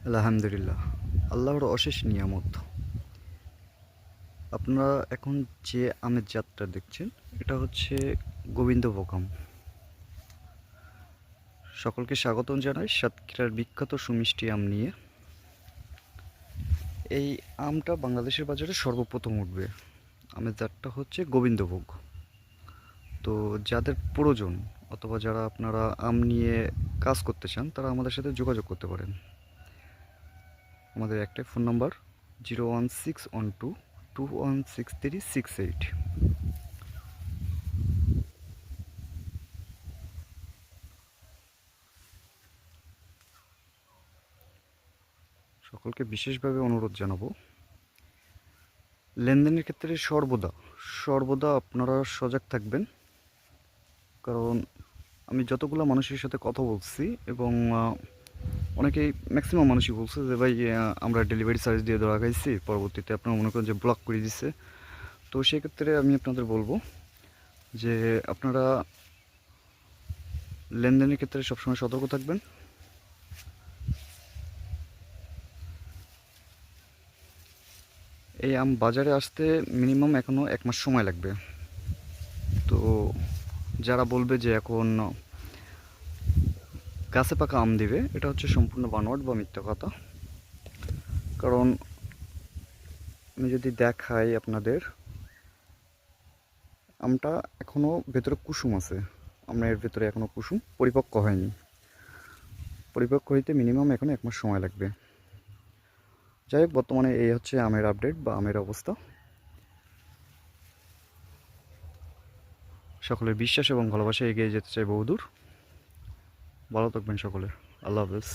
আলহামদুলিল্লাহ, আল্লাহর অশেষ নিয়ামত। আপনারা এখন যে আমের জাতটা দেখছেন, এটা হচ্ছে গোবিন্দভোগ আম। সকলকে স্বাগতম জানাই সাতক্ষীরার বিখ্যাত সুমিষ্টি আম নিয়ে। এই আমটা বাংলাদেশের বাজারে সর্বপ্রথম উঠবে। আমের জাতটা হচ্ছে গোবিন্দভোগ। তো যাদের প্রয়োজন অথবা যারা আপনারা আম নিয়ে কাজ করতে চান, তারা আমাদের সাথে যোগাযোগ করতে পারেন। আমাদের একটাই ফোন নাম্বার 01612 216368। সকলকে বিশেষভাবে অনুরোধ জানাবো, লেনদেনের ক্ষেত্রে সর্বদা আপনারা সজাগ থাকবেন। কারণ আমি যতগুলো মানুষের সাথে কথা বলছি এবং অনেকেই ম্যাক্সিমাম মানুষই বলছে যে ভাই আমরা ডেলিভারি চার্জ দিয়ে ধরা খাইছি, পরবর্তীতে আপনারা মনে করেন যে ব্লক করে দিচ্ছে। তো সেক্ষেত্রে আমি আপনাদের বলবো যে আপনারা লেনদেনের ক্ষেত্রে সবসময় সতর্ক থাকবেন। এই আম বাজারে আসতে মিনিমাম এখনও 1 মাস সময় লাগবে। তো যারা বলবে যে এখন গাছে পাকা আম দিবে, এটা হচ্ছে সম্পূর্ণ বানোয়াট বা মিথ্যা কথা। কারণ আমি যদি দেখাই আপনাদের, আমটা এখনও ভেতরে কুসুম আছে। আমের ভেতরে এখনও কুসুম পরিপক্ক হয়নি। পরিপক্ক হইতে মিনিমাম এখন 1 মাস সময় লাগবে। যাই হোক, বর্তমানে এই হচ্ছে আমের আপডেট বা আমের অবস্থা। সকলের বিশ্বাস এবং ভালোবাসা এগিয়ে যেতে চাই বহুদূর। ভালো থাকবেন সকলে। আল্লাহ হাফেজ।